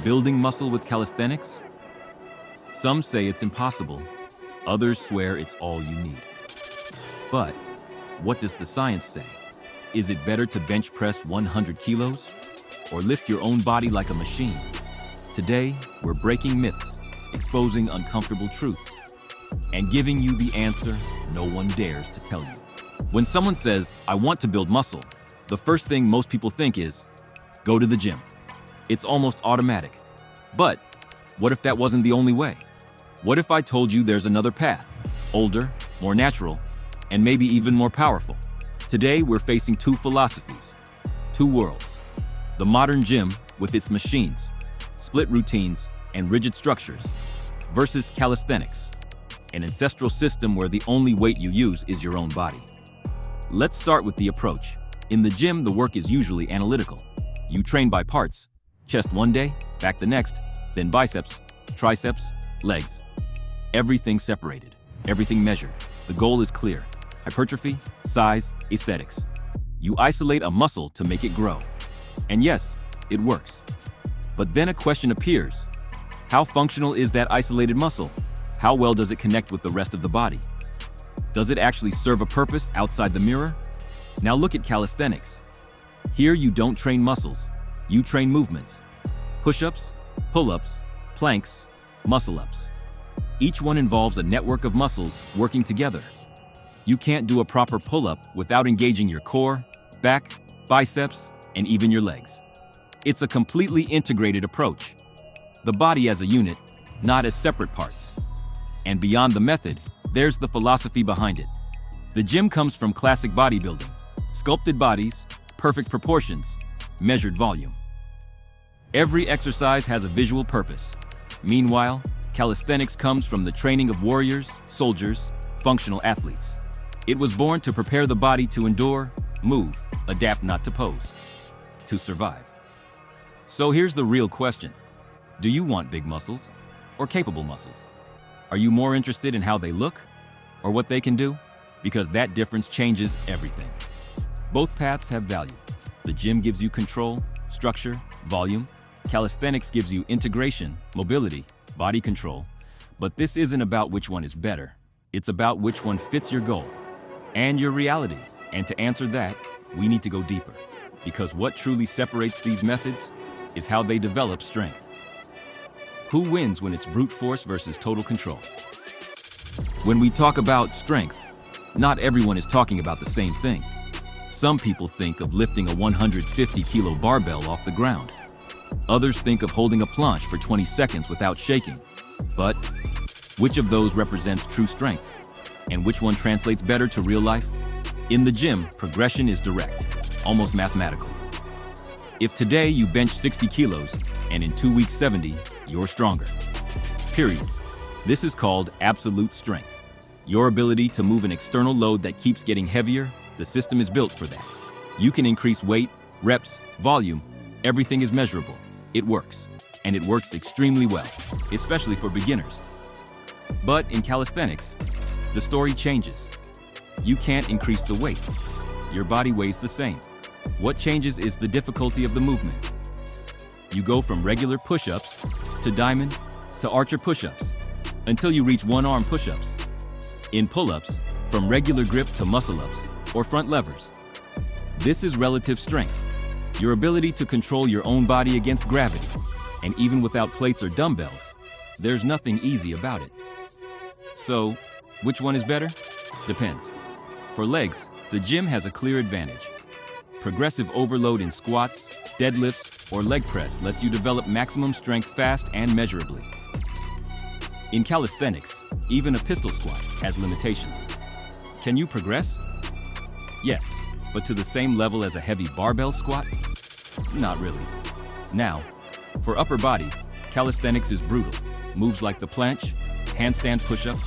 Building muscle with calisthenics? Some say it's impossible, others swear it's all you need. But what does the science say? Is it better to bench press 100 kilos or lift your own body like a machine? Today, we're breaking myths, exposing uncomfortable truths, and giving you the answer no one dares to tell you. When someone says, "I want to build muscle," the first thing most people think is, go to the gym. It's almost automatic. But what if that wasn't the only way? What if I told you there's another path, older, more natural, and maybe even more powerful? Today, we're facing two philosophies, two worlds. The modern gym with its machines, split routines, and rigid structures, versus calisthenics, an ancestral system where the only weight you use is your own body. Let's start with the approach. In the gym, the work is usually analytical. You train by parts, chest one day, back the next, then biceps, triceps, legs. Everything separated, everything measured. The goal is clear: hypertrophy, size, aesthetics. You isolate a muscle to make it grow. And yes, it works. But then a question appears. How functional is that isolated muscle? How well does it connect with the rest of the body? Does it actually serve a purpose outside the mirror? Now look at calisthenics. Here you don't train muscles, you train movements. Push-ups, pull-ups, planks, muscle-ups. Each one involves a network of muscles working together. You can't do a proper pull-up without engaging your core, back, biceps, and even your legs. It's a completely integrated approach. The body as a unit, not as separate parts. And beyond the method, there's the philosophy behind it. The gym comes from classic bodybuilding: sculpted bodies, perfect proportions, measured volume. Every exercise has a visual purpose. Meanwhile, calisthenics comes from the training of warriors, soldiers, functional athletes. It was born to prepare the body to endure, move, adapt, not to pose, to survive. So here's the real question. Do you want big muscles or capable muscles? Are you more interested in how they look or what they can do? Because that difference changes everything. Both paths have value. The gym gives you control, structure, volume. Calisthenics gives you integration, mobility, body control. But this isn't about which one is better. It's about which one fits your goal and your reality. And to answer that, we need to go deeper. Because what truly separates these methods is how they develop strength. Who wins when it's brute force versus total control? When we talk about strength, not everyone is talking about the same thing. Some people think of lifting a 150-kilo barbell off the ground. Others think of holding a planche for 20 seconds without shaking. But which of those represents true strength? And which one translates better to real life? In the gym, progression is direct, almost mathematical. If today you bench 60 kilos and in 2 weeks 70, you're stronger. Period. This is called absolute strength. Your ability to move an external load that keeps getting heavier. The system is built for that. You can increase weight, reps, volume. Everything is measurable. It works. And it works extremely well, especially for beginners. But in calisthenics, the story changes. You can't increase the weight. Your body weighs the same. What changes is the difficulty of the movement. You go from regular push-ups to diamond to archer push-ups until you reach one-arm push-ups. In pull-ups, from regular grip to muscle-ups or front levers. This is relative strength, your ability to control your own body against gravity. And even without plates or dumbbells, there's nothing easy about it. So, which one is better? Depends. For legs, the gym has a clear advantage. Progressive overload in squats, deadlifts, or leg press lets you develop maximum strength fast and measurably. In calisthenics, even a pistol squat has limitations. Can you progress? Yes, but to the same level as a heavy barbell squat? Not really. Now, for upper body, calisthenics is brutal. Moves like the planche, handstand push-up,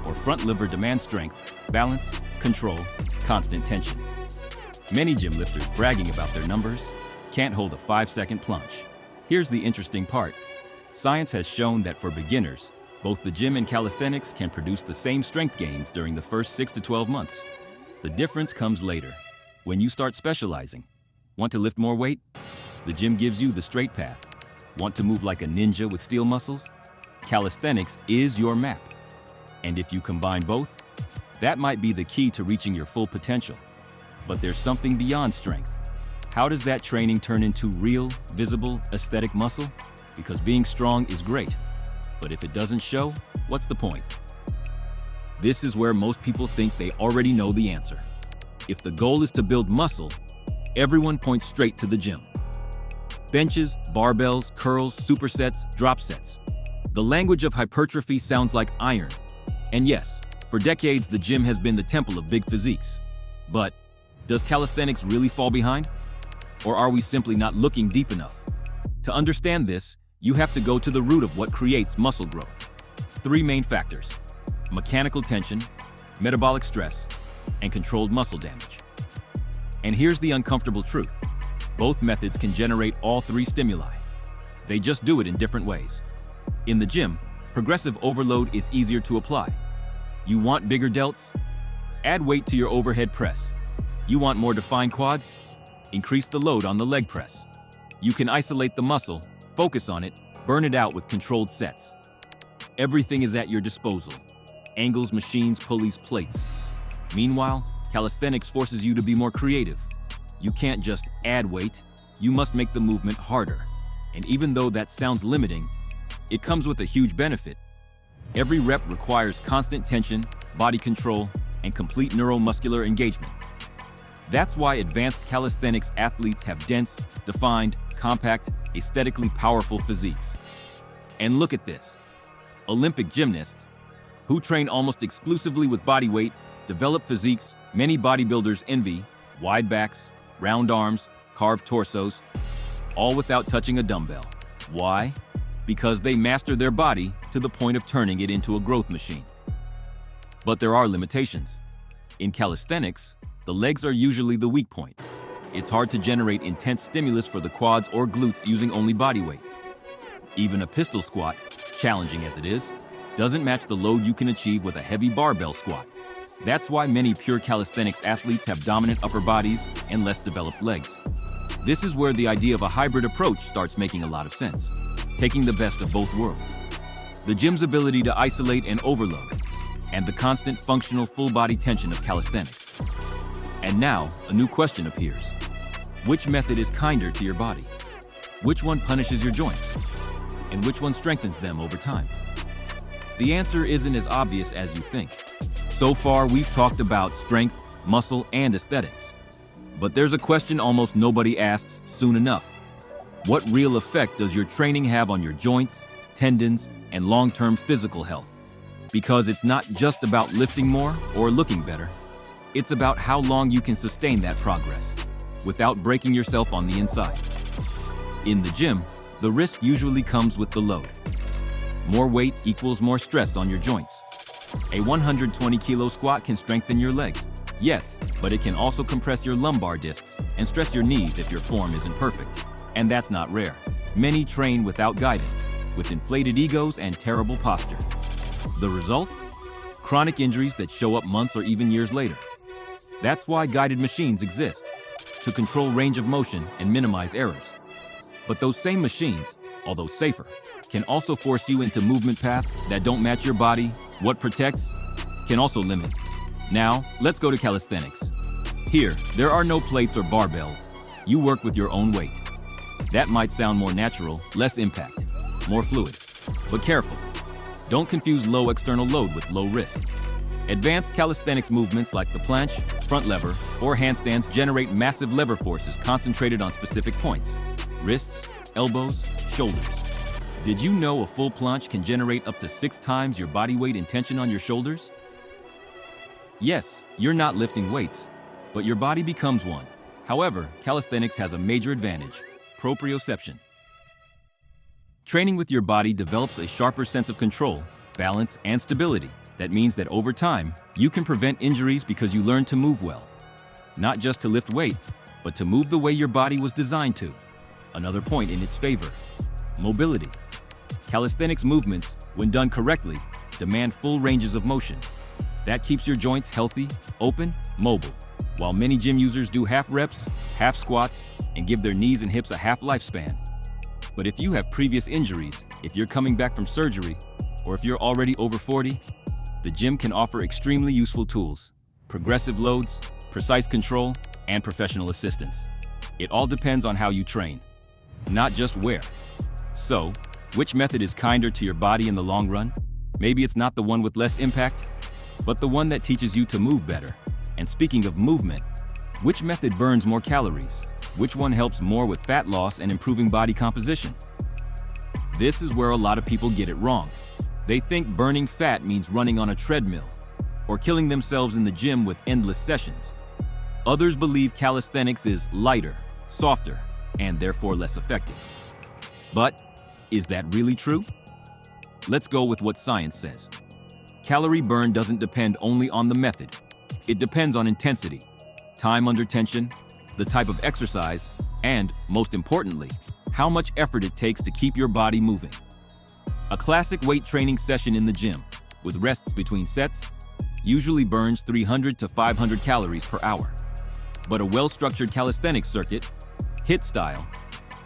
or front lever demand strength, balance, control, constant tension. Many gym lifters bragging about their numbers can't hold a 5-second planche. Here's the interesting part. Science has shown that for beginners, both the gym and calisthenics can produce the same strength gains during the first 6 to 12 months. The difference comes later, when you start specializing. Want to lift more weight? The gym gives you the straight path. Want to move like a ninja with steel muscles? Calisthenics is your map. And if you combine both, that might be the key to reaching your full potential. But there's something beyond strength. How does that training turn into real, visible, aesthetic muscle? Because being strong is great, but if it doesn't show, what's the point? This is where most people think they already know the answer. If the goal is to build muscle, everyone points straight to the gym. Benches, barbells, curls, supersets, drop sets. The language of hypertrophy sounds like iron. And yes, for decades the gym has been the temple of big physiques. But does calisthenics really fall behind? Or are we simply not looking deep enough? To understand this, you have to go to the root of what creates muscle growth. Three main factors: mechanical tension, metabolic stress, and controlled muscle damage. And here's the uncomfortable truth. Both methods can generate all three stimuli. They just do it in different ways. In the gym, progressive overload is easier to apply. You want bigger delts? Add weight to your overhead press. You want more defined quads? Increase the load on the leg press. You can isolate the muscle, focus on it, burn it out with controlled sets. Everything is at your disposal. Angles, machines, pulleys, plates. Meanwhile, calisthenics forces you to be more creative. You can't just add weight, you must make the movement harder. And even though that sounds limiting, it comes with a huge benefit. Every rep requires constant tension, body control, and complete neuromuscular engagement. That's why advanced calisthenics athletes have dense, defined, compact, aesthetically powerful physiques. And look at this. Olympic gymnasts, who train almost exclusively with body weight, develop physiques many bodybuilders envy: wide backs, round arms, carved torsos, all without touching a dumbbell. Why? Because they master their body to the point of turning it into a growth machine. But there are limitations. In calisthenics, the legs are usually the weak point. It's hard to generate intense stimulus for the quads or glutes using only body weight. Even a pistol squat, challenging as it is, doesn't match the load you can achieve with a heavy barbell squat. That's why many pure calisthenics athletes have dominant upper bodies and less developed legs. This is where the idea of a hybrid approach starts making a lot of sense, taking the best of both worlds. The gym's ability to isolate and overload, and the constant functional full-body tension of calisthenics. And now, a new question appears. Which method is kinder to your body? Which one punishes your joints? And which one strengthens them over time? The answer isn't as obvious as you think. So far, we've talked about strength, muscle, and aesthetics. But there's a question almost nobody asks soon enough. What real effect does your training have on your joints, tendons, and long-term physical health? Because it's not just about lifting more or looking better. It's about how long you can sustain that progress without breaking yourself on the inside. In the gym, the risk usually comes with the load. More weight equals more stress on your joints. A 120-kilo squat can strengthen your legs, yes, but it can also compress your lumbar discs and stress your knees if your form isn't perfect. And that's not rare. Many train without guidance, with inflated egos and terrible posture. The result? Chronic injuries that show up months or even years later. That's why guided machines exist, to control range of motion and minimize errors. But those same machines, although safer, can also force you into movement paths that don't match your body. What protects can also limit. Now, let's go to calisthenics. Here, there are no plates or barbells. You work with your own weight. That might sound more natural, less impact, more fluid. But careful. Don't confuse low external load with low risk. Advanced calisthenics movements like the planche, front lever, or handstands generate massive lever forces concentrated on specific points: wrists, elbows, shoulders. Did you know a full planche can generate up to 6 times your body weight in tension on your shoulders? Yes, you're not lifting weights, but your body becomes one. However, calisthenics has a major advantage: proprioception. Training with your body develops a sharper sense of control, balance, and stability. That means that over time, you can prevent injuries because you learn to move well. Not just to lift weight, but to move the way your body was designed to. Another point in its favor: mobility. Calisthenics movements, when done correctly, demand full ranges of motion. That keeps your joints healthy, open, mobile. While many gym users do half reps, half squats, and give their knees and hips a half lifespan. But if you have previous injuries, if you're coming back from surgery, or if you're already over 40, the gym can offer extremely useful tools, progressive loads, precise control, and professional assistance. It all depends on how you train, not just where. So, which method is kinder to your body in the long run? Maybe it's not the one with less impact, but the one that teaches you to move better. And speaking of movement, which method burns more calories? Which one helps more with fat loss and improving body composition? This is where a lot of people get it wrong. They think burning fat means running on a treadmill or killing themselves in the gym with endless sessions. Others believe calisthenics is lighter, softer, and therefore less effective. But is that really true? Let's go with what science says. Calorie burn doesn't depend only on the method. It depends on intensity, time under tension, the type of exercise, and, most importantly, how much effort it takes to keep your body moving. A classic weight training session in the gym, with rests between sets, usually burns 300 to 500 calories per hour. But a well-structured calisthenics circuit, HIIT style,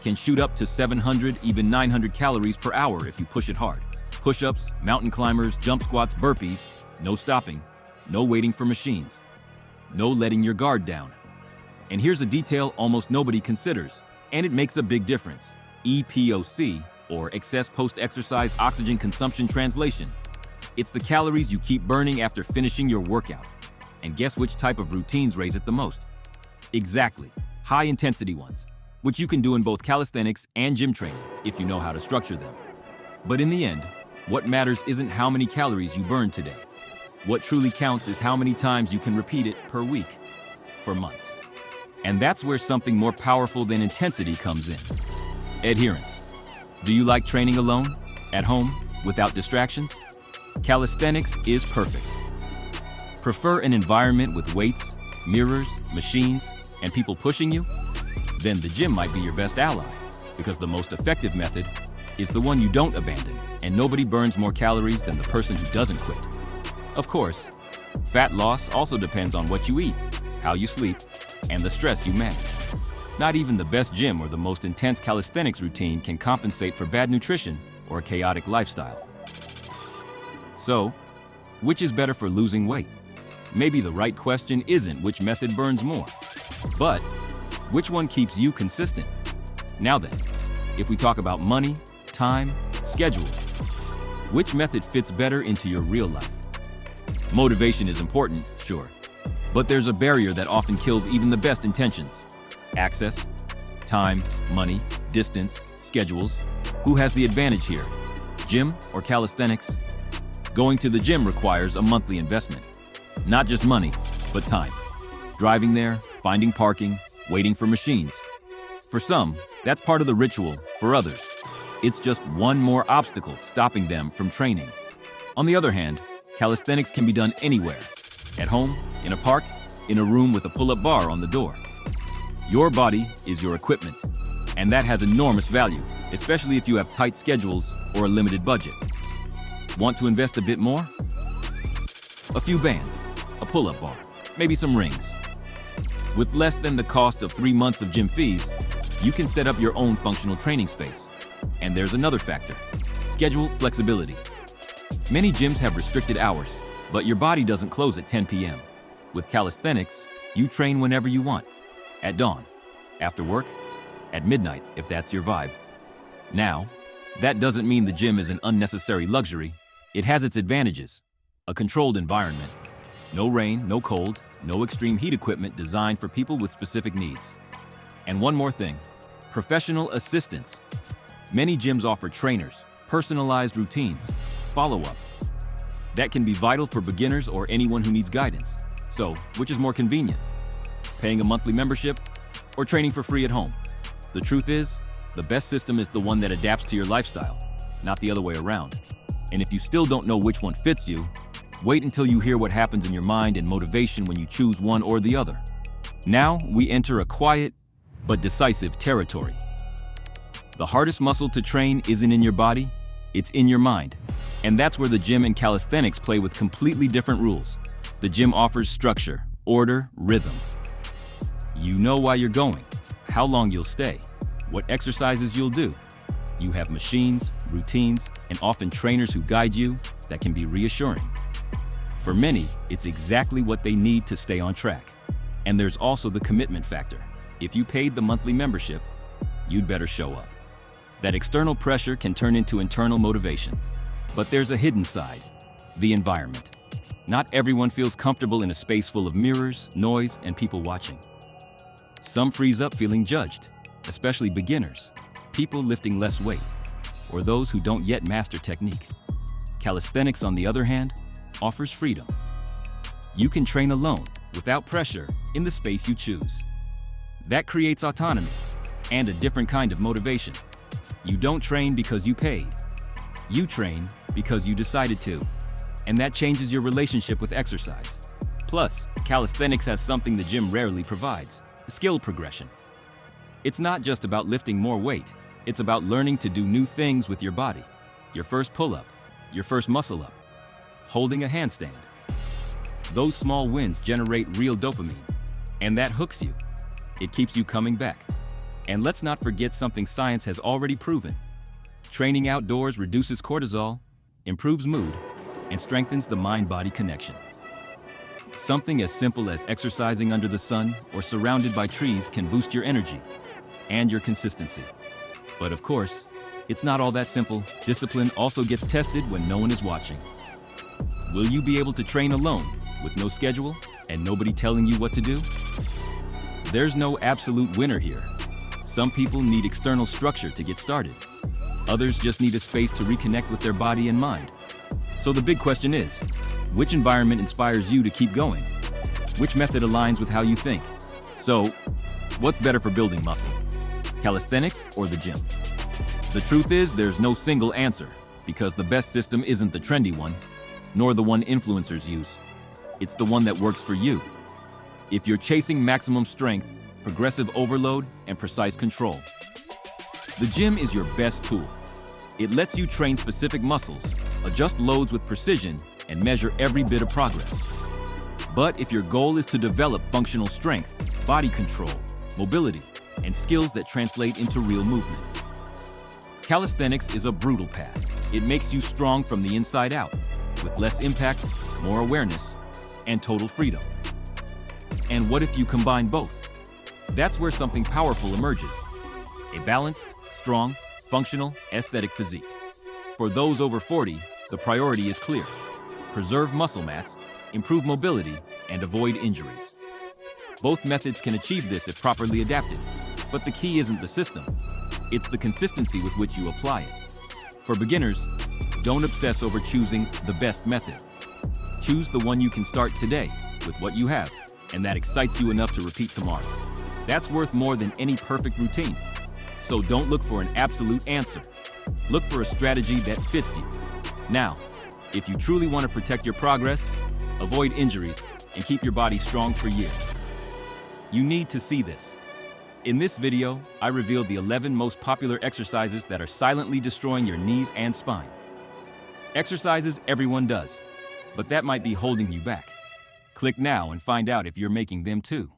can shoot up to 700, even 900 calories per hour if you push it hard. Push-ups, mountain climbers, jump squats, burpees, no stopping, no waiting for machines, no letting your guard down. And here's a detail almost nobody considers, and it makes a big difference. EPOC, or excess post-exercise oxygen consumption translation. It's the calories you keep burning after finishing your workout. And guess which type of routines raise it the most? Exactly, high-intensity ones, which you can do in both calisthenics and gym training if you know how to structure them. But in the end, what matters isn't how many calories you burn today. What truly counts is how many times you can repeat it per week, for months. And that's where something more powerful than intensity comes in. Adherence. Do you like training alone, at home, without distractions? Calisthenics is perfect. Prefer an environment with weights, mirrors, machines, and people pushing you? Then the gym might be your best ally, because the most effective method is the one you don't abandon, and nobody burns more calories than the person who doesn't quit. Of course, fat loss also depends on what you eat, how you sleep, and the stress you manage. Not even the best gym or the most intense calisthenics routine can compensate for bad nutrition or a chaotic lifestyle. So, which is better for losing weight? Maybe the right question isn't which method burns more, but which one keeps you consistent? Now then, if we talk about money, time, schedule, which method fits better into your real life? Motivation is important, sure, but there's a barrier that often kills even the best intentions. Access, time, money, distance, schedules. Who has the advantage here? Gym or calisthenics? Going to the gym requires a monthly investment. Not just money, but time. Driving there, finding parking, waiting for machines. For some, that's part of the ritual. For others, it's just one more obstacle stopping them from training. On the other hand, calisthenics can be done anywhere. At home, in a park, in a room with a pull-up bar on the door. Your body is your equipment, and that has enormous value, especially if you have tight schedules or a limited budget. Want to invest a bit more? A few bands, a pull-up bar, maybe some rings. With less than the cost of 3 months of gym fees, you can set up your own functional training space. And there's another factor, schedule flexibility. Many gyms have restricted hours, but your body doesn't close at 10 p.m. With calisthenics, you train whenever you want. At dawn, after work, at midnight if that's your vibe. Now, that doesn't mean the gym is an unnecessary luxury. It has its advantages. A controlled environment. No rain, no cold, no extreme heat equipment designed for people with specific needs. And one more thing, professional assistance. Many gyms offer trainers, personalized routines, follow-up. That can be vital for beginners or anyone who needs guidance. So, which is more convenient? Paying a monthly membership or training for free at home? The truth is, the best system is the one that adapts to your lifestyle, not the other way around. And if you still don't know which one fits you, wait until you hear what happens in your mind and motivation when you choose one or the other. Now we enter a quiet but decisive territory. The hardest muscle to train isn't in your body, it's in your mind. And that's where the gym and calisthenics play with completely different rules. The gym offers structure, order, rhythm. You know why you're going, how long you'll stay, what exercises you'll do. You have machines, routines, and often trainers who guide you that can be reassuring. For many, it's exactly what they need to stay on track. And there's also the commitment factor. If you paid the monthly membership, you'd better show up. That external pressure can turn into internal motivation. But there's a hidden side, the environment. Not everyone feels comfortable in a space full of mirrors, noise, and people watching. Some freeze up feeling judged, especially beginners, people lifting less weight, or those who don't yet master technique. Calisthenics, on the other hand, offers freedom. You can train alone, without pressure, in the space you choose. That creates autonomy and a different kind of motivation. You don't train because you paid. You train because you decided to. And that changes your relationship with exercise. Plus, calisthenics has something the gym rarely provides: skill progression. It's not just about lifting more weight. It's about learning to do new things with your body. Your first pull-up, your first muscle-up, holding a handstand. Those small wins generate real dopamine, and that hooks you. It keeps you coming back. And let's not forget something science has already proven. Training outdoors reduces cortisol, improves mood, and strengthens the mind-body connection. Something as simple as exercising under the sun or surrounded by trees can boost your energy and your consistency. But of course, it's not all that simple. Discipline also gets tested when no one is watching. Will you be able to train alone, with no schedule and nobody telling you what to do? There's no absolute winner here. Some people need external structure to get started. Others just need a space to reconnect with their body and mind. So the big question is, which environment inspires you to keep going? Which method aligns with how you think? So, what's better for building muscle? Calisthenics or the gym? The truth is, there's no single answer, because the best system isn't the trendy one, nor the one influencers use. It's the one that works for you. If you're chasing maximum strength, progressive overload, and precise control, the gym is your best tool. It lets you train specific muscles, adjust loads with precision, and measure every bit of progress. But if your goal is to develop functional strength, body control, mobility, and skills that translate into real movement, calisthenics is a brutal path. It makes you strong from the inside out, with less impact, more awareness, and total freedom. And what if you combine both? That's where something powerful emerges. A balanced, strong, functional, aesthetic physique. For those over 40, the priority is clear: preserve muscle mass, improve mobility, and avoid injuries. Both methods can achieve this if properly adapted, but the key isn't the system. It's the consistency with which you apply it. For beginners, don't obsess over choosing the best method. Choose the one you can start today with what you have, and that excites you enough to repeat tomorrow. That's worth more than any perfect routine. So don't look for an absolute answer. Look for a strategy that fits you. Now, if you truly want to protect your progress, avoid injuries, and keep your body strong for years, you need to see this. In this video, I revealed the 11 most popular exercises that are silently destroying your knees and spine. Exercises everyone does, but that might be holding you back. Click now and find out if you're making them too.